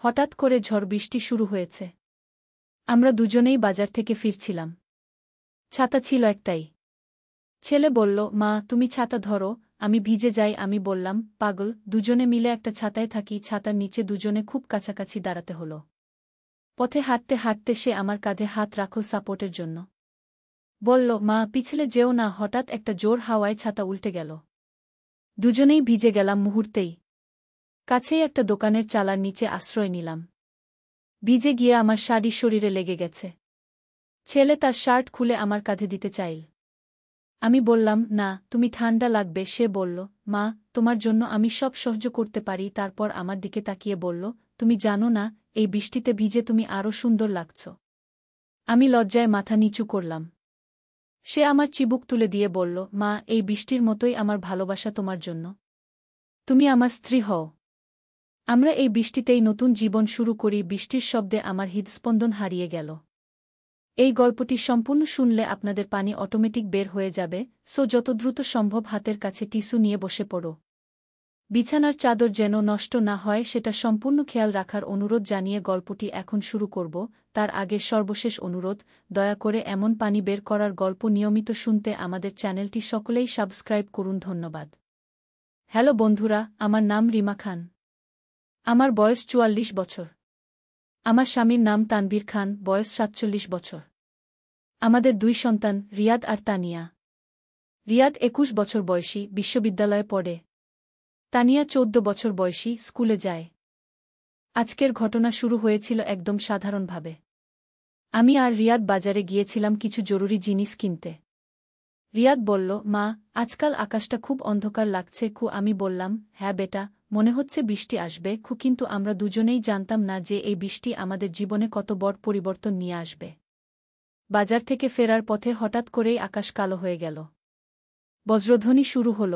হঠাৎ করে ঝড় বৃষ্টি শুরু হয়েছে। আমরা দুজনেই বাজার থেকে ফিরছিলাম। ছাতা ছিল একটাই। ছেলে বলল, মা তুমি ছাতা ধরো, আমি ভিজে যাই। আমি বললাম, পাগল, দুজনে মিলে একটা ছাতায় থাকি। ছাতার নিচে দুজনে খুব কাছাকাছি দাঁড়াতে হলো। পথে হাঁটতে হাঁটতে সে আমার কাঁধে হাত রাখল সাপোর্টের জন্য। বলল, মা পিছলে যেও না। হঠাৎ একটা জোর হাওয়ায় ছাতা উল্টে গেল। দুজনেই ভিজে গেলাম মুহূর্তেই। কাছেই একটা দোকানের চালার নিচে আশ্রয় নিলাম। ভিজে গিয়ে আমার শাড়ি শরীরে লেগে গেছে। ছেলে তার শার্ট খুলে আমার কাঁধে দিতে চাইল। আমি বললাম, না, তুমি ঠান্ডা লাগবে। সে বলল, মা তোমার জন্য আমি সব সহ্য করতে পারি। তারপর আমার দিকে তাকিয়ে বলল, তুমি জানো না, এই বৃষ্টিতে ভিজে তুমি আরও সুন্দর লাগছ। আমি লজ্জায় মাথা নিচু করলাম। সে আমার চিবুক তুলে দিয়ে বলল, মা এই বৃষ্টির মতোই আমার ভালোবাসা তোমার জন্য। তুমি আমার স্ত্রী হও। আমরা এই বৃষ্টিতেই নতুন জীবন শুরু করি। বৃষ্টির শব্দে আমার হৃদস্পন্দন হারিয়ে গেল। এই গল্পটি সম্পূর্ণ শুনলে আপনাদের পানি অটোমেটিক বের হয়ে যাবে, সো যত দ্রুত সম্ভব হাতের কাছে টিস্যু নিয়ে বসে পড়ো। বিছানার চাদর যেন নষ্ট না হয় সেটা সম্পূর্ণ খেয়াল রাখার অনুরোধ জানিয়ে গল্পটি এখন শুরু করব। তার আগে সর্বশেষ অনুরোধ, দয়া করে এমন পানি বের করার গল্প নিয়মিত শুনতে আমাদের চ্যানেলটি সকলেই সাবস্ক্রাইব করুন। ধন্যবাদ। হ্যালো বন্ধুরা, আমার নাম রিমা খান। আমার বয়স ৪৪ বছর। আমার স্বামীর নাম তানভীর খান, বয়স ৪৭ বছর। আমাদের ২ সন্তান, রিয়াদ আর তানিয়া। রিয়াদ ২১ বছর বয়সী, বিশ্ববিদ্যালয়ে পড়ে। তানিয়া ১৪ বছর বয়সী, স্কুলে যায়। আজকের ঘটনা শুরু হয়েছিল একদম সাধারণভাবে। আমি আর রিয়াদ বাজারে গিয়েছিলাম কিছু জরুরি জিনিস কিনতে। রিয়াদ বলল, মা আজকাল আকাশটা খুব অন্ধকার লাগছে। আমি বললাম, হ্যাঁ বেটা, মনে হচ্ছে বৃষ্টি আসবে। কিন্তু আমরা দুজনেই জানতাম না যে এই বৃষ্টি আমাদের জীবনে কত বড় পরিবর্তন নিয়ে আসবে। বাজার থেকে ফেরার পথে হঠাৎ করেই আকাশ কালো হয়ে গেল। বজ্রধ্বনি শুরু হল।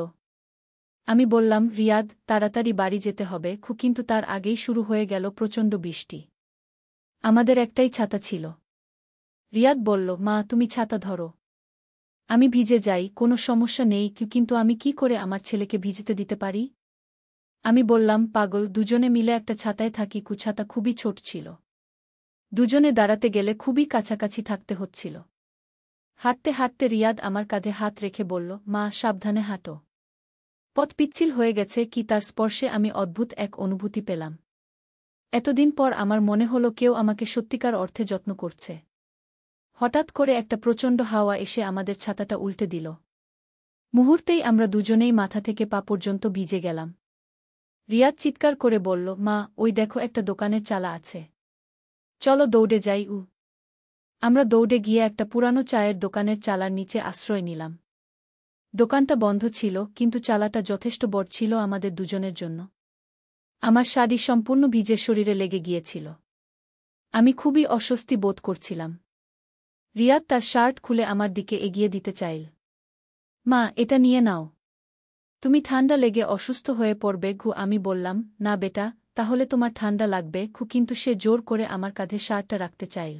আমি বললাম, রিয়াদ তাড়াতাড়ি বাড়ি যেতে হবে। কিন্তু তার আগেই শুরু হয়ে গেল প্রচণ্ড বৃষ্টি। আমাদের একটাই ছাতা ছিল। রিয়াদ বলল, মা তুমি ছাতা ধরো, আমি ভিজে যাই। কোনো সমস্যা নেই। কিন্তু আমি কি করে আমার ছেলেকে ভিজতে দিতে পারি? আমি বললাম, পাগল, দুজনে মিলে একটা ছাতায় থাকি। ছাতা খুবই ছোট ছিল। দুজনে দাঁড়াতে গেলে খুবই কাছাকাছি থাকতে হচ্ছিল। হাঁটতে হাঁটতে রিয়াদ আমার কাঁধে হাত রেখে বলল, মা সাবধানে হাঁটো। পথ পিচ্ছিল হয়ে গেছে। তার স্পর্শে আমি অদ্ভুত এক অনুভূতি পেলাম। এতদিন পর আমার মনে হলো কেউ আমাকে সত্যিকার অর্থে যত্ন করছে। হঠাৎ করে একটা প্রচণ্ড হাওয়া এসে আমাদের ছাতাটা উল্টে দিল। মুহূর্তেই আমরা দুজনেই মাথা থেকে পা পর্যন্ত ভিজে গেলাম। রিয়াদ চিৎকার করে বলল, মা ওই দেখো একটা দোকানের চালা আছে, চলো দৌড়ে যাই। আমরা দৌড়ে গিয়ে একটা পুরানো চায়ের দোকানের চালার নিচে আশ্রয় নিলাম। দোকানটা বন্ধ ছিল, কিন্তু চালাটা যথেষ্ট বড় ছিল আমাদের দুজনের জন্য। আমার শাড়ি সম্পূর্ণ ভিজে শরীরে লেগে গিয়েছিল। আমি খুবই অস্বস্তি বোধ করছিলাম। রিয়াদ তার শার্ট খুলে আমার দিকে এগিয়ে দিতে চাইল। মা এটা নিয়ে নাও, তুমি ঠান্ডা লেগে অসুস্থ হয়ে পড়বে। আমি বললাম, না বেটা, তাহলে তোমার ঠান্ডা লাগবে। কিন্তু সে জোর করে আমার কাঁধে শার্টটা রাখতে চাইল।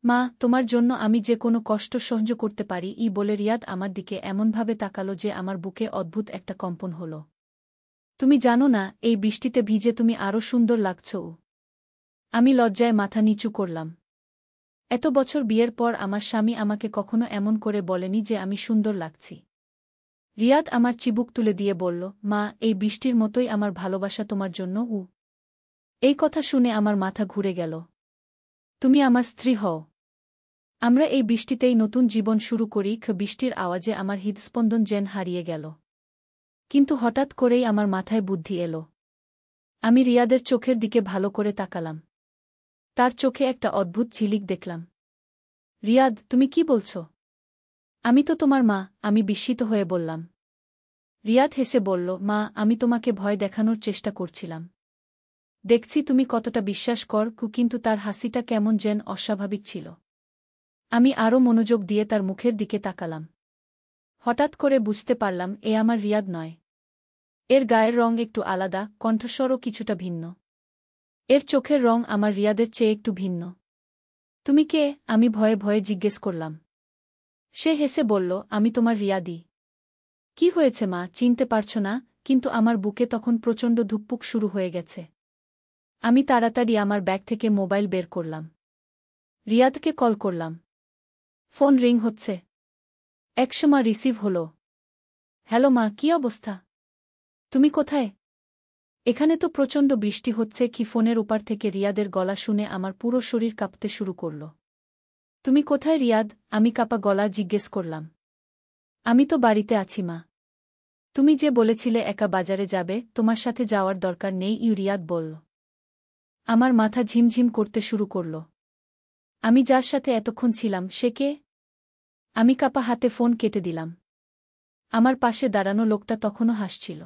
মা তোমার জন্য আমি যে কোনো কষ্ট সহ্য করতে পারি বলে রিয়াদ আমার দিকে এমনভাবে তাকালো যে আমার বুকে অদ্ভুত একটা কম্পন হল। তুমি জানো না, এই বৃষ্টিতে ভিজে তুমি আরও সুন্দর লাগছ। আমি লজ্জায় মাথা নিচু করলাম। এত বছর বিয়ের পর আমার স্বামী আমাকে কখনো এমন করে বলেনি যে আমি সুন্দর লাগছি। রিয়াদ আমার চিবুক তুলে দিয়ে বলল, মা এই বৃষ্টির মতোই আমার ভালোবাসা তোমার জন্য। এই কথা শুনে আমার মাথা ঘুরে গেল। তুমি আমার স্ত্রী হও। আমরা এই বৃষ্টিতেই নতুন জীবন শুরু করি। বৃষ্টির আওয়াজে আমার হৃদস্পন্দন যেন হারিয়ে গেল। কিন্তু হঠাৎ করেই আমার মাথায় বুদ্ধি এলো। আমি রিয়াদের চোখের দিকে ভালো করে তাকালাম। তার চোখে একটা অদ্ভুত ঝিলিক দেখলাম। রিয়াদ তুমি কি বলছ? আমি তো তোমার মা। আমি বিস্মিত হয়ে বললাম। রিয়াদ হেসে বলল, মা আমি তোমাকে ভয় দেখানোর চেষ্টা করছিলাম। দেখছি তুমি কতটা বিশ্বাস কর। কিন্তু তার হাসিটা কেমন যেন অস্বাভাবিক ছিল। আমি আরও মনোযোগ দিয়ে তার মুখের দিকে তাকালাম। হঠাৎ করে বুঝতে পারলাম এ আমার রিয়াদ নয়। এর গায়ের রং একটু আলাদা, কণ্ঠস্বরও কিছুটা ভিন্ন। এর চোখের রং আমার রিয়াদের চেয়ে একটু ভিন্ন। তুমি কে? আমি ভয়ে ভয়ে জিজ্ঞেস করলাম। সে হেসে বলল, আমি তোমার রিয়াদি। কি হয়েছে মা, চিনতে পারছ না? কিন্তু আমার বুকে তখন প্রচণ্ড ধুকপুক শুরু হয়ে গেছে। আমি তাড়াতাড়ি আমার ব্যাগ থেকে মোবাইল বের করলাম। রিয়াদকে কল করলাম। ফোন রিং হচ্ছে। একসময় রিসিভ হলো। হ্যালো মা, কী অবস্থা? তুমি কোথায়? এখানে তো প্রচণ্ড বৃষ্টি হচ্ছে। কি ফোনের ওপার থেকে রিয়াদের গলা শুনে আমার পুরো শরীর কাঁপতে শুরু করল। তুমি কোথায় রিয়াদ? আমি কাঁপা গলা জিজ্ঞেস করলাম। আমি তো বাড়িতে আছি মা। তুমি যে বলেছিলে একা বাজারে যাবে, তোমার সাথে যাওয়ার দরকার নেই, রিয়াদ বলল। আমার মাথা ঝিমঝিম করতে শুরু করল। আমি যার সাথে এতক্ষণ ছিলাম সে কে? আমি কাঁপা হাতে ফোন কেটে দিলাম। আমার পাশে দাঁড়ানো লোকটা তখনও হাসছিল।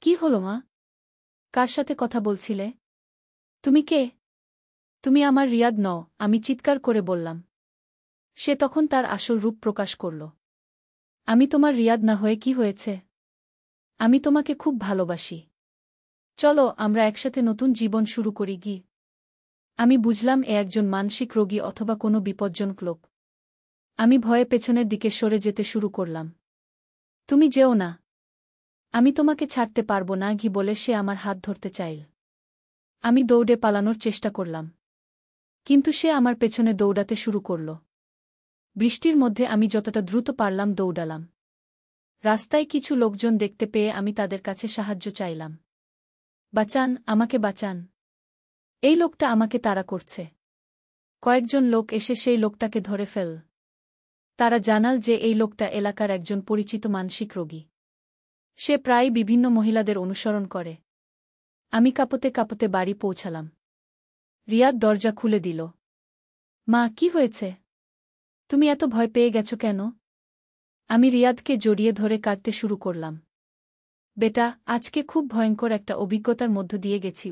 কি হলো মা? কার সাথে কথা বলছিলে? তুমি কে? তুমি আমার রিয়াদ নও, আমি চিৎকার করে বললাম। সে তখন তার আসল রূপ প্রকাশ করল। আমি তোমার রিয়াদ না হয়ে কি হয়েছে? আমি তোমাকে খুব ভালোবাসি। চলো আমরা একসাথে নতুন জীবন শুরু করি গি। আমি বুঝলাম এ একজন মানসিক রোগী অথবা কোনো বিপজ্জনক লোক। আমি ভয়ে পেছনের দিকে সরে যেতে শুরু করলাম। তুমি যেও না। আমি তোমাকে ছাড়তে পারব না ঘি বলে সে আমার হাত ধরতে চাইল। আমি দৌড়ে পালানোর চেষ্টা করলাম। কিন্তু সে আমার পেছনে দৌড়াতে শুরু করল। বৃষ্টির মধ্যে আমি যতটা দ্রুত পারলাম দৌড়ালাম। রাস্তায় কিছু লোকজন দেখতে পেয়ে আমি তাদের কাছে সাহায্য চাইলাম। বাঁচান, আমাকে বাঁচান। এই লোকটা আমাকে তাড়া করছে। কয়েকজন লোক এসে সেই লোকটাকে ধরে ফেল। তারা জানাল যে এই লোকটা এলাকার একজন পরিচিত মানসিক রোগী। সে প্রায় বিভিন্ন মহিলাদের অনুসরণ করে। আমি কাঁপতে কাঁপতে বাড়ি পৌঁছালাম। রিয়াদ দরজা খুলে দিল। মা, কি হয়েছে? তুমি এত ভয় পেয়ে গেছ কেন? আমি রিয়াদকে জড়িয়ে ধরে কাঁদতে শুরু করলাম। বেটা, আজকে খুব ভয়ঙ্কর একটা অভিজ্ঞতার মধ্য দিয়ে গেছি।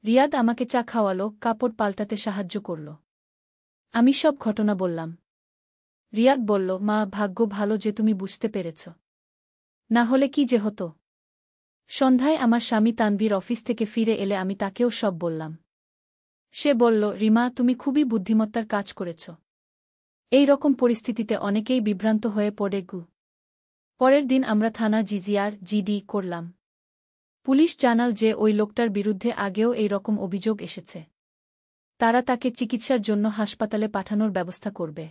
রিয়াদ আমাকে চা খাওয়ালো, কাপড় পাল্টাতে সাহায্য করল। আমি সব ঘটনা বললাম। রিয়াদ বলল, মা, ভাগ্য ভালো যে তুমি বুঝতে পেরেছ। না হলে কি যে হতো। সন্ধ্যায় আমার স্বামী তানভীর অফিস থেকে ফিরে এলে আমি তাকেও সব বললাম। সে বলল, রিমা, তুমি খুবই বুদ্ধিমত্তার কাজ করেছ। এই রকম পরিস্থিতিতে অনেকেই বিভ্রান্ত হয়ে পড়ে গু। পরের দিন আমরা থানা জিডি করলাম। পুলিশ জানাল যে ওই লোকটার বিরুদ্ধে আগেও এই রকম অভিযোগ এসেছে। তারা তাকে চিকিৎসার জন্য হাসপাতালে পাঠানোর ব্যবস্থা করবে।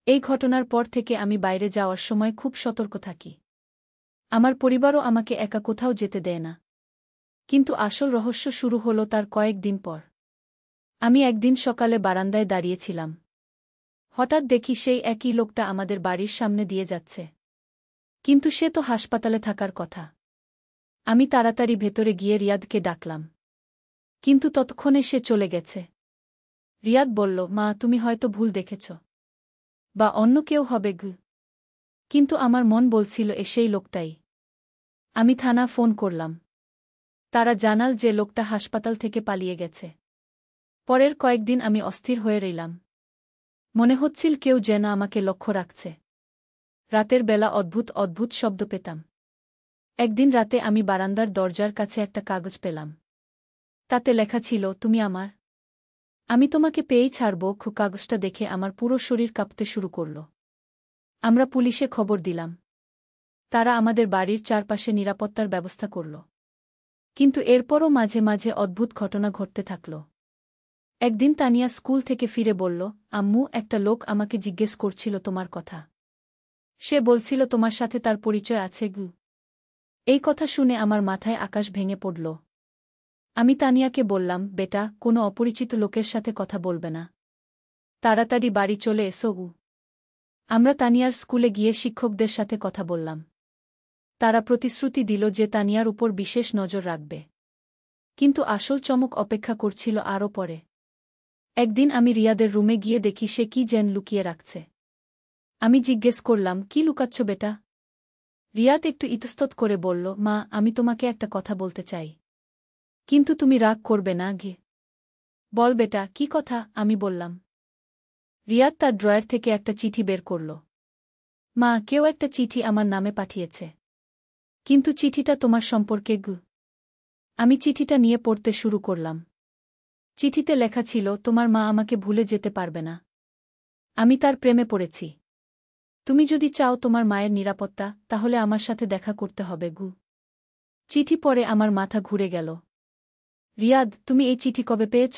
এই ঘটনার পর থেকে আমি বাইরে যাওয়ার সময় খুব সতর্ক থাকি। আমার পরিবারও আমাকে একা কোথাও যেতে দেয় না। কিন্তু আসল রহস্য শুরু হলো তার কয়েকদিন পর। আমি একদিন সকালে বারান্দায় দাঁড়িয়েছিলাম। হঠাৎ দেখি সেই একই লোকটা আমাদের বাড়ির সামনে দিয়ে যাচ্ছে। কিন্তু সে তো হাসপাতালে থাকার কথা। আমি তাড়াতাড়ি ভেতরে গিয়ে রিয়াদকে ডাকলাম। কিন্তু ততক্ষণে সে চলে গেছে। রিয়াদ বলল, মা, তুমি হয়তো ভুল দেখেছ। বা অন্য কেউ হবে গু। কিন্তু আমার মন বলছিল সেই লোকটাই। আমি থানা ফোন করলাম। তারা জানাল যে লোকটা হাসপাতাল থেকে পালিয়ে গেছে। পরের কয়েকদিন আমি অস্থির হয়ে রইলাম। মনে হচ্ছিল কেউ যেন আমাকে লক্ষ্য রাখছে। রাতের বেলা অদ্ভুত অদ্ভুত শব্দ পেতাম। একদিন রাতে আমি বারান্দার দরজার কাছে একটা কাগজ পেলাম। তাতে লেখা ছিল, তুমি আমার। আমি তোমাকে পেয়েই ছাড়ব। কাগজটা দেখে আমার পুরো শরীর কাঁপতে শুরু করল। আমরা পুলিশে খবর দিলাম। তারা আমাদের বাড়ির চারপাশে নিরাপত্তার ব্যবস্থা করল। কিন্তু এরপরও মাঝে মাঝে অদ্ভুত ঘটনা ঘটতে থাকল। একদিন তানিয়া স্কুল থেকে ফিরে বলল, আম্মু, একটা লোক আমাকে জিজ্ঞেস করছিল তোমার কথা। সে বলছিল তোমার সাথে তার পরিচয় আছে গু। এই কথা শুনে আমার মাথায় আকাশ ভেঙে পড়ল। আমি তানিয়াকে বললাম, বেটা, কোনো অপরিচিত লোকের সাথে কথা বলবে না। তাড়াতাড়ি বাড়ি চলে এসো গু। আমরা তানিয়ার স্কুলে গিয়ে শিক্ষকদের সাথে কথা বললাম। তারা প্রতিশ্রুতি দিল যে তানিয়ার উপর বিশেষ নজর রাখবে। কিন্তু আসল চমক অপেক্ষা করছিল আরও পরে। একদিন আমি রিয়াদের রুমে গিয়ে দেখি সে কি যেন লুকিয়ে রাখছে। আমি জিজ্ঞেস করলাম, কি লুকাচ্ছ বেটা? রিয়াদ একটু ইতস্তত করে বলল, মা, আমি তোমাকে একটা কথা বলতে চাই। কিন্তু তুমি রাগ করবে না গে। বল বেটা, কি কথা? আমি বললাম। রিয়াদ তার ড্রয়ার থেকে একটা চিঠি বের করল। মা, কেউ একটা চিঠি আমার নামে পাঠিয়েছে। কিন্তু চিঠিটা তোমার সম্পর্কে গু। আমি চিঠিটা নিয়ে পড়তে শুরু করলাম। চিঠিতে লেখা ছিল, তোমার মা আমাকে ভুলে যেতে পারবে না। আমি তার প্রেমে পড়েছি। তুমি যদি চাও তোমার মায়ের নিরাপত্তা, তাহলে আমার সাথে দেখা করতে হবে গু। চিঠি পড়ে আমার মাথা ঘুরে গেল। রিয়াদ, তুমি এই চিঠি কবে পেয়েছ?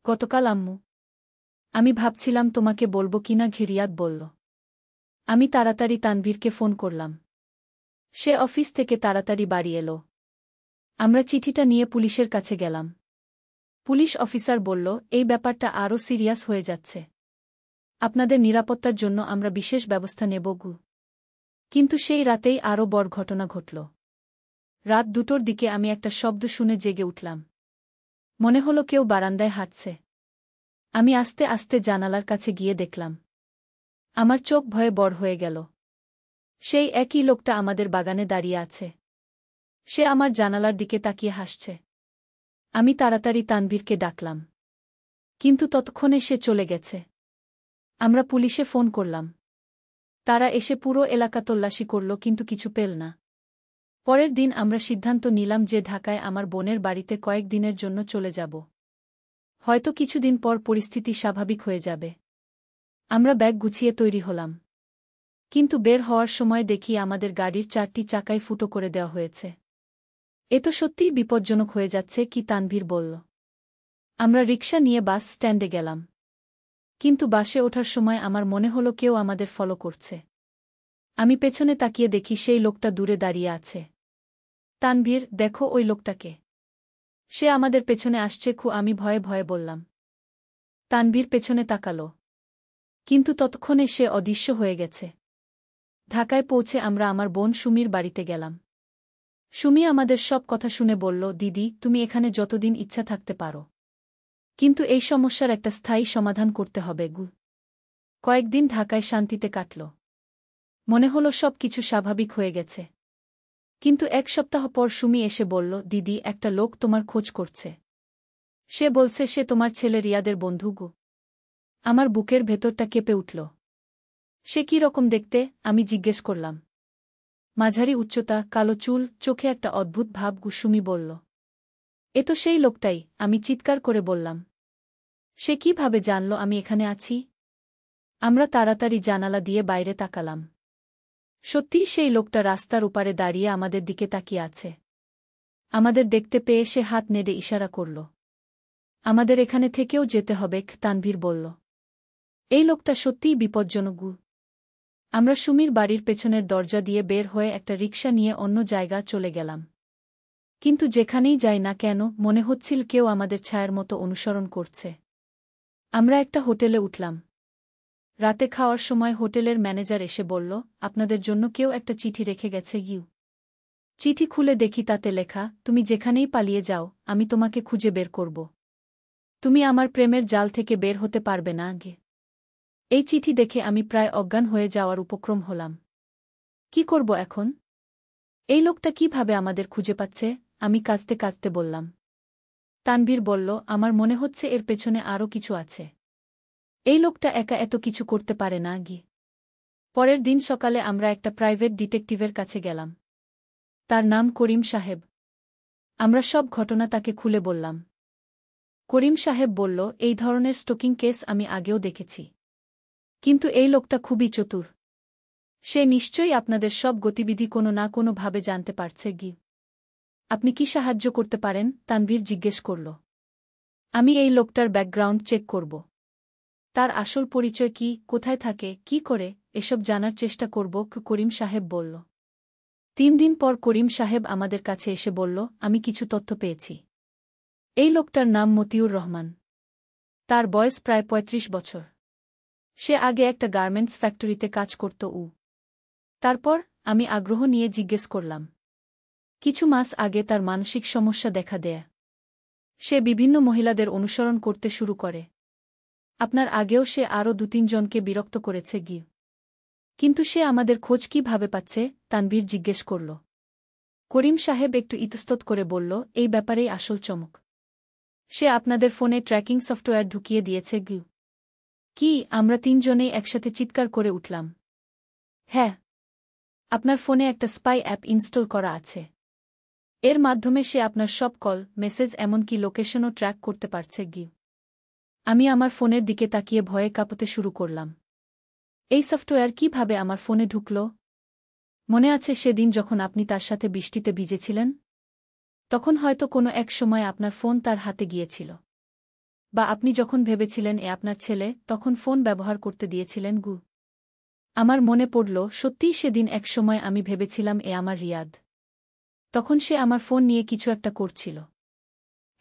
গতকাল আম্মু। আমি ভাবছিলাম তোমাকে বলবো কিনা, রিয়াদ বলল। আমি তাড়াতাড়ি তানভীরকে ফোন করলাম। সে অফিস থেকে তাড়াতাড়ি বাড়ি এলো। আমরা চিঠিটা নিয়ে পুলিশের কাছে গেলাম। পুলিশ অফিসার বলল, এই ব্যাপারটা আরও সিরিয়াস হয়ে যাচ্ছে। আপনাদের নিরাপত্তার জন্য আমরা বিশেষ ব্যবস্থা নেব। কিন্তু সেই রাতেই আরও বড় ঘটনা ঘটল। রাত 2টোর দিকে আমি একটা শব্দ শুনে জেগে উঠলাম। মনে হলো কেউ বারান্দায় হাঁটছে। আমি আস্তে আস্তে জানালার কাছে গিয়ে দেখলাম। আমার চোখ ভয়ে বড় হয়ে গেল। সেই একই লোকটা আমাদের বাগানে দাঁড়িয়ে আছে। সে আমার জানালার দিকে তাকিয়ে হাসছে। আমি তাড়াতাড়ি তানভীরকে ডাকলাম। কিন্তু ততক্ষণে সে চলে গেছে। আমরা পুলিশে ফোন করলাম। তারা এসে পুরো এলাকা তল্লাশি করল, কিন্তু কিছু পেল না। পরের দিন আমরা সিদ্ধান্ত নিলাম যে ঢাকায় আমার বোনের বাড়িতে কয়েক দিনের জন্য চলে যাব। হয়তো কিছুদিন পর পরিস্থিতি স্বাভাবিক হয়ে যাবে। আমরা ব্যাগ গুছিয়ে তৈরি হলাম। কিন্তু বের হওয়ার সময় দেখি আমাদের গাড়ির 4টি চাকাই ফুটো করে দেওয়া হয়েছে। এ তো সত্যিই বিপজ্জনক হয়ে যাচ্ছে, কি তানভীর বলল। আমরা রিকশা নিয়ে বাস স্ট্যান্ডে গেলাম। কিন্তু বাসে ওঠার সময় আমার মনে হলো কেউ আমাদের ফলো করছে। আমি পেছনে তাকিয়ে দেখি সেই লোকটা দূরে দাঁড়িয়ে আছে। তানভীর, দেখো ওই লোকটাকে। সে আমাদের পেছনে আসছে। আমি ভয়ে ভয়ে বললাম। তানভীর পেছনে তাকালো। কিন্তু ততক্ষণে সে অদৃশ্য হয়ে গেছে। ঢাকায় পৌঁছে আমরা আমার বোন সুমির বাড়িতে গেলাম। সুমি আমাদের সব কথা শুনে বলল, দিদি, তুমি এখানে যতদিন ইচ্ছা থাকতে পারো। কিন্তু এই সমস্যার একটা স্থায়ী সমাধান করতে হবে। কয়েকদিন ঢাকায় শান্তিতে কাটল। মনে হলো সব কিছু স্বাভাবিক হয়ে গেছে। কিন্তু 1 সপ্তাহ পর সুমি এসে বলল, দিদি, একটা লোক তোমার খোঁজ করছে। সে বলছে সে তোমার ছেলে রিয়াদের বন্ধু। আমার বুকের ভেতরটা কেঁপে উঠল। সে কি রকম দেখতে? আমি জিজ্ঞেস করলাম। মাঝারি উচ্চতা, কালো চুল, চোখে একটা অদ্ভুত ভাব। সুমি বলল, এ তো সেই লোকটাই। আমি চিৎকার করে বললাম। সে কিভাবে জানল আমি এখানে আছি? আমরা তাড়াতাড়ি জানালা দিয়ে বাইরে তাকালাম। সত্যিই সেই লোকটা রাস্তার উপারে দাঁড়িয়ে আমাদের দিকে তাকিয়ে আছে। আমাদের দেখতে পেয়ে সে হাত নেড়ে ইশারা করল। আমাদের এখানে থেকেও যেতে হবে, তানভীর বলল। এই লোকটা সত্যিই বিপজ্জনক। আমরা সুমির বাড়ির পেছনের দরজা দিয়ে বের হয়ে একটা রিকশা নিয়ে অন্য জায়গা চলে গেলাম। কিন্তু যেখানেই যাই না কেন, মনে হচ্ছিল কেউ আমাদের ছায়ার মতো অনুসরণ করছে। আমরা একটা হোটেলে উঠলাম। রাতে খাওয়ার সময় হোটেলের ম্যানেজার এসে বলল, আপনাদের জন্য কেউ একটা চিঠি রেখে গেছে। চিঠি খুলে দেখি তাতে লেখা, তুমি যেখানেই পালিয়ে যাও, আমি তোমাকে খুঁজে বের করব। তুমি আমার প্রেমের জাল থেকে বের হতে পারবে না। এই চিঠি দেখে আমি প্রায় অজ্ঞান হয়ে যাওয়ার উপক্রম হলাম। কি করব এখন? এই লোকটা কিভাবে আমাদের খুঁজে পাচ্ছে? আমি কাঁদতে কাঁদতে বললাম। তানভীর বলল, আমার মনে হচ্ছে এর পেছনে আরও কিছু আছে। এই লোকটা একা এত কিছু করতে পারে না। পরের দিন সকালে আমরা একটা প্রাইভেট ডিটেকটিভের কাছে গেলাম। তার নাম করিম সাহেব। আমরা সব ঘটনা তাকে খুলে বললাম। করিম সাহেব বলল, এই ধরনের স্টকিং কেস আমি আগেও দেখেছি। কিন্তু এই লোকটা খুবই চতুর। সে নিশ্চয়ই আপনাদের সব গতিবিধি কোনো না কোনো ভাবে জানতে পারছে। আপনি কি সাহায্য করতে পারেন? তানভীর জিজ্ঞেস করল। আমি এই লোকটার ব্যাকগ্রাউন্ড চেক করব। তার আসল পরিচয় কি, কোথায় থাকে, কি করে, এসব জানার চেষ্টা করব, করিম সাহেব বলল। 3 দিন পর করিম সাহেব আমাদের কাছে এসে বলল, আমি কিছু তথ্য পেয়েছি। এই লোকটার নাম মতিউর রহমান। তার বয়স প্রায় 35 বছর। সে আগে একটা গার্মেন্টস ফ্যাক্টরিতে কাজ করত। তারপর আমি আগ্রহ নিয়ে জিজ্ঞেস করলাম। কিছু মাস আগে তার মানসিক সমস্যা দেখা দেয়। সে বিভিন্ন মহিলাদের অনুসরণ করতে শুরু করে। আপনার আগেও সে আরও 2-3 জনকে বিরক্ত করেছে। কিন্তু সে আমাদের খোঁজ কিভাবে পাচ্ছে? তানভীর জিজ্ঞেস করল। করিম সাহেব একটু ইতস্তত করে বলল, এই ব্যাপারেই আসল চমক। সে আপনাদের ফোনে ট্র্যাকিং সফটওয়্যার ঢুকিয়ে দিয়েছে। কি? আমরা 3 জনেই একসাথে চিৎকার করে উঠলাম। হ্যাঁ, আপনার ফোনে একটা স্পাই অ্যাপ ইনস্টল করা আছে। এর মাধ্যমে সে আপনার সব কল, মেসেজ, এমনকি লোকেশনও ট্র্যাক করতে পারছে। আমি আমার ফোনের দিকে তাকিয়ে ভয়ে কাঁপতে শুরু করলাম। এই সফটওয়্যার কিভাবে আমার ফোনে ঢুকল? মনে আছে সেদিন যখন আপনি তার সাথে বৃষ্টিতে ভিজেছিলেন? তখন হয়তো কোনো এক সময় আপনার ফোন তার হাতে গিয়েছিল। বা আপনি যখন ভেবেছিলেন এ আপনার ছেলে, তখন ফোন ব্যবহার করতে দিয়েছিলেন গু। আমার মনে পড়ল, সত্যিই সেদিন এক সময় আমি ভেবেছিলাম এ আমার রিয়াদ। তখন সে আমার ফোন নিয়ে কিছু একটা করছিল।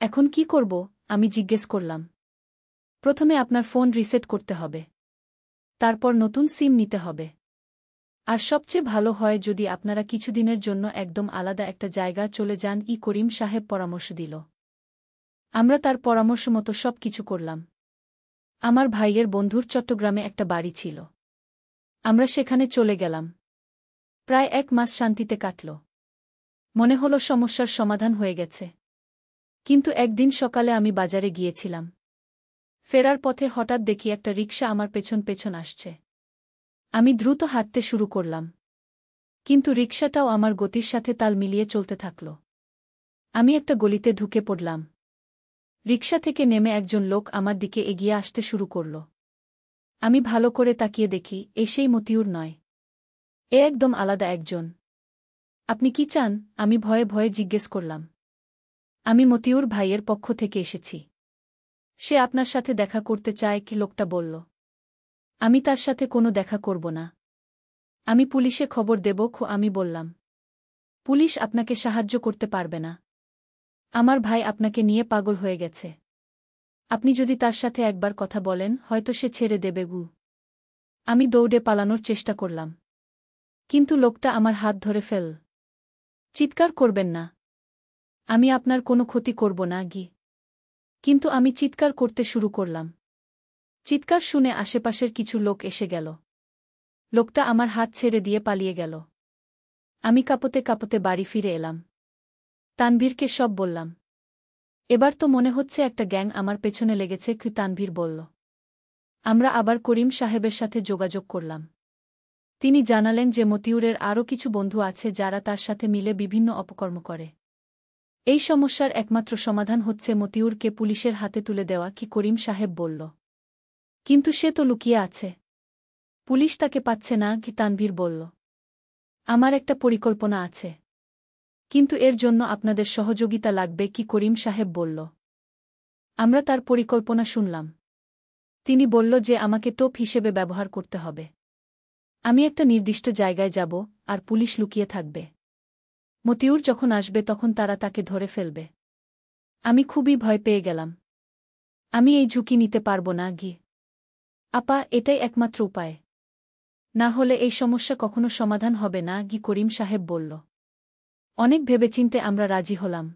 এখন কি করব? আমি জিজ্ঞেস করলাম। প্রথমে আপনার ফোন রিসেট করতে হবে। তারপর নতুন সিম নিতে হবে। আর সবচেয়ে ভালো হয় যদি আপনারা কিছুদিনের জন্য একদম আলাদা একটা জায়গা চলে যান। করিম সাহেব পরামর্শ দিল। আমরা তার পরামর্শ মতো সব কিছু করলাম। আমার ভাইয়ের বন্ধুর চট্টগ্রামে একটা বাড়ি ছিল। আমরা সেখানে চলে গেলাম। প্রায় 1 মাস শান্তিতে কাটল। মনে হলো সমস্যার সমাধান হয়ে গেছে। কিন্তু একদিন সকালে আমি বাজারে গিয়েছিলাম। ফেরার পথে হঠাৎ দেখি একটা রিকশা আমার পেছন পেছন আসছে। আমি দ্রুত হাঁটতে শুরু করলাম। কিন্তু রিকশাটাও আমার গতির সাথে তাল মিলিয়ে চলতে থাকল। আমি একটা গলিতে ঢুকে পড়লাম। রিকশা থেকে নেমে একজন লোক আমার দিকে এগিয়ে আসতে শুরু করল। আমি ভালো করে তাকিয়ে দেখি, এ সেই মতিউর নয়। এ একদম আলাদা একজন। আপনি কি চান? আমি ভয়ে ভয়ে জিজ্ঞেস করলাম। আমি মতিউর ভাইয়ের পক্ষ থেকে এসেছি। সে আপনার সাথে দেখা করতে চায় কি? লোকটা বলল। আমি তার সাথে কোনো দেখা করব না। আমি পুলিশে খবর দেব। আমি বললাম। পুলিশ আপনাকে সাহায্য করতে পারবে না। আমার ভাই আপনাকে নিয়ে পাগল হয়ে গেছে। আপনি যদি তার সাথে একবার কথা বলেন, হয়তো সে ছেড়ে দেবে গু। আমি দৌড়ে পালানোর চেষ্টা করলাম। কিন্তু লোকটা আমার হাত ধরে ফেল। চিৎকার করবেন না। আমি আপনার কোনো ক্ষতি করব না গি। কিন্তু আমি চিৎকার করতে শুরু করলাম। চিৎকার শুনে আশেপাশের কিছু লোক এসে গেল। লোকটা আমার হাত ছেড়ে দিয়ে পালিয়ে গেল। আমি কাঁপতে কাঁপতে বাড়ি ফিরে এলাম। তানভীরকে সব বললাম। এবার তো মনে হচ্ছে একটা গ্যাং আমার পেছনে লেগেছে। তানভীর বলল। আমরা আবার করিম সাহেবের সাথে যোগাযোগ করলাম। তিনি জানালেন যে মতিউরের আরও কিছু বন্ধু আছে যারা তার সাথে মিলে বিভিন্ন অপকর্ম করে। এই সমস্যার একমাত্র সমাধান হচ্ছে মতিউরকে পুলিশের হাতে তুলে দেওয়া। করিম সাহেব বলল। কিন্তু সে তো লুকিয়ে আছে। পুলিশ তাকে পাচ্ছে না। তানভীর বলল। আমার একটা পরিকল্পনা আছে। কিন্তু এর জন্য আপনাদের সহযোগিতা লাগবে। করিম সাহেব বলল। আমরা তার পরিকল্পনা শুনলাম। তিনি বলল যে আমাকে টোপ হিসেবে ব্যবহার করতে হবে। আমি একটা নির্দিষ্ট জায়গায় যাব, আর পুলিশ লুকিয়ে থাকবে। মতিউর যখন আসবে তখন তারা তাকে ধরে ফেলবে। আমি খুবই ভয় পেয়ে গেলাম। আমি এই ঝুঁকি নিতে পারব না গি। আপা, এটাই একমাত্র উপায়। না হলে এই সমস্যা কখনো সমাধান হবে না। করিম সাহেব বলল। অনেক ভেবেচিন্তে আমরা রাজি হলাম।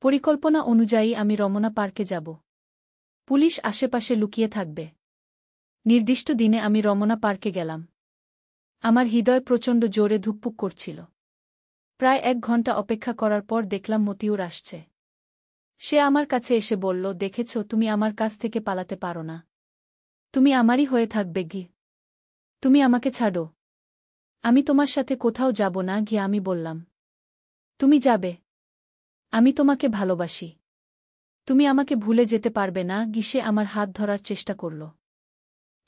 পরিকল্পনা অনুযায়ী আমি রমনা পার্কে যাব। পুলিশ আশেপাশে লুকিয়ে থাকবে। নির্দিষ্ট দিনে আমি রমনা পার্কে গেলাম। আমার হৃদয় প্রচণ্ড জোরে ধুকপুক করছিল। প্রায় 1 ঘন্টা অপেক্ষা করার পর দেখলাম মতিউর আসছে। সে আমার কাছে এসে বলল, দেখেছ, তুমি আমার কাছ থেকে পালাতে পারো না। তুমি আমারই হয়ে থাকবে গি। তুমি আমাকে ছাড়ো। আমি তোমার সাথে কোথাও যাব না গি। আমি বললাম। তুমি যাবে। আমি তোমাকে ভালোবাসি। তুমি আমাকে ভুলে যেতে পারবে না গি। সে আমার হাত ধরার চেষ্টা করল।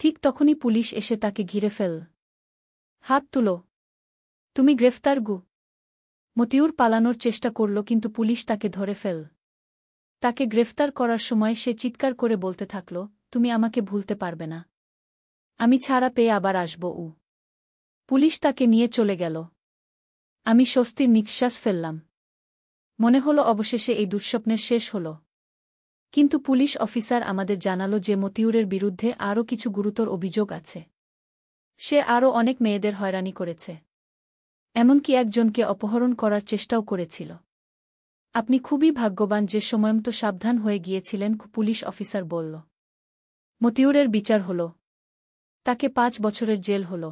ঠিক তখনই পুলিশ এসে তাকে ঘিরে ফেল। হাত তুলো। তুমি গ্রেফতার গু। মতিউর পালানোর চেষ্টা করল কিন্তু পুলিশ তাকে ধরে ফেল। তাকে গ্রেফতার করার সময় সে চিৎকার করে বলতে থাকল, তুমি আমাকে ভুলতে পারবে না। আমি ছাড়া পেয়ে আবার আসব। পুলিশ তাকে নিয়ে চলে গেল। আমি স্বস্তির নিঃশ্বাস ফেললাম। মনে হলো অবশেষে এই দুঃস্বপ্নের শেষ হল। কিন্তু পুলিশ অফিসার আমাদের জানালো যে মতিউরের বিরুদ্ধে আরও কিছু গুরুতর অভিযোগ আছে। সে আরও অনেক মেয়েদের হয়রানি করেছে। এমনকি একজনকে অপহরণ করার চেষ্টাও করেছিল। আপনি খুবই ভাগ্যবান যে সময়মতো সাবধান হয়ে গিয়েছিলেন, পুলিশ অফিসার বলল। মতিউরের বিচার হল। তাকে 5 বছরের জেল হল।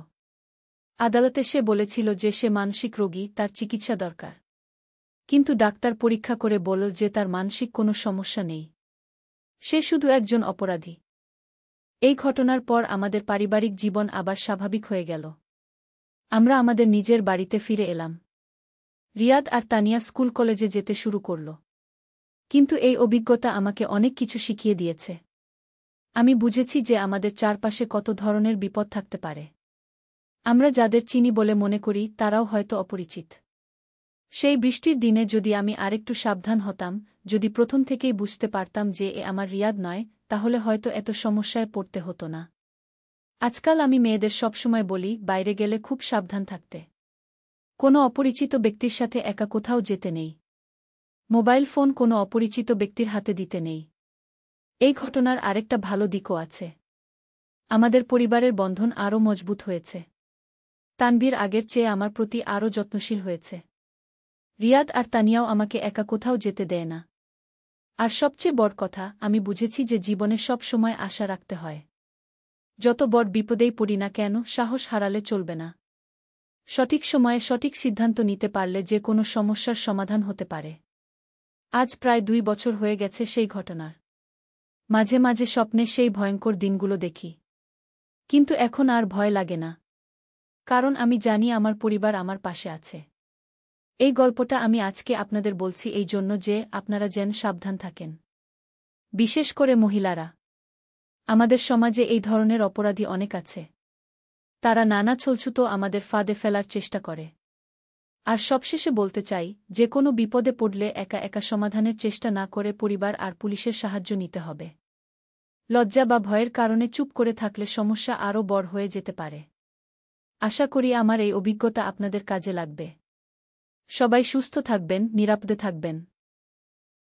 আদালতে সে বলেছিল যে সে মানসিক রোগী, তার চিকিৎসা দরকার। কিন্তু ডাক্তার পরীক্ষা করে বলল যে তার মানসিক কোনো সমস্যা নেই। সে শুধু একজন অপরাধী। এই ঘটনার পর আমাদের পারিবারিক জীবন আবার স্বাভাবিক হয়ে গেল। আমরা আমাদের নিজের বাড়িতে ফিরে এলাম। রিয়াদ আর তানিয়া স্কুল কলেজে যেতে শুরু করল। কিন্তু এই অভিজ্ঞতা আমাকে অনেক কিছু শিখিয়ে দিয়েছে। আমি বুঝেছি যে আমাদের চারপাশে কত ধরনের বিপদ থাকতে পারে। আমরা যাদের চিনি বলে মনে করি তারাও হয়তো অপরিচিত। সেই বৃষ্টির দিনে যদি আমি আরেকটু সাবধান হতাম, যদি প্রথম থেকেই বুঝতে পারতাম যে এ আমার রিয়াদ নয়, তাহলে হয়তো এত সমস্যায় পড়তে হতো না। আজকাল আমি মেয়েদের সবসময় বলি, বাইরে গেলে খুব সাবধান থাকতে। কোনো অপরিচিত ব্যক্তির সাথে একা কোথাও যেতে নেই। মোবাইল ফোন কোনো অপরিচিত ব্যক্তির হাতে দিতে নেই। এই ঘটনার আরেকটা ভালো দিকও আছে। আমাদের পরিবারের বন্ধন আরও মজবুত হয়েছে। তানভীর আগের চেয়ে আমার প্রতি আরও যত্নশীল হয়েছে। রিয়াদ আর তানিয়াও আমাকে একা কোথাও যেতে দেয় না। আর সবচেয়ে বড় কথা, আমি বুঝেছি যে জীবনে সব সময় আশা রাখতে হয়। যত বড় বিপদেই পড়ি না কেন, সাহস হারালে চলবে না। সঠিক সময়ে সঠিক সিদ্ধান্ত নিতে পারলে যে কোনো সমস্যার সমাধান হতে পারে। আজ প্রায় 2 বছর হয়ে গেছে সেই ঘটনার। মাঝে মাঝে স্বপ্নে সেই ভয়ঙ্কর দিনগুলো দেখি। কিন্তু এখন আর ভয় লাগে না। কারণ আমি জানি আমার পরিবার আমার পাশে আছে। এই গল্পটা আমি আজকে আপনাদের বলছি এই জন্য যে আপনারা যেন সাবধান থাকেন। বিশেষ করে মহিলারা। আমাদের সমাজে এই ধরনের অপরাধী অনেক আছে। তারা নানা ছলছুতো আমাদের ফাঁদে ফেলার চেষ্টা করে। আর সবশেষে বলতে চাই, যে কোনো বিপদে পড়লে একা একা সমাধানের চেষ্টা না করে পরিবার আর পুলিশের সাহায্য নিতে হবে। লজ্জা বা ভয়ের কারণে চুপ করে থাকলে সমস্যা আরও বড় হয়ে যেতে পারে। আশা করি আমার এই অভিজ্ঞতা আপনাদের কাজে লাগবে। সবাই সুস্থ থাকবেন, নিরাপদে থাকবেন।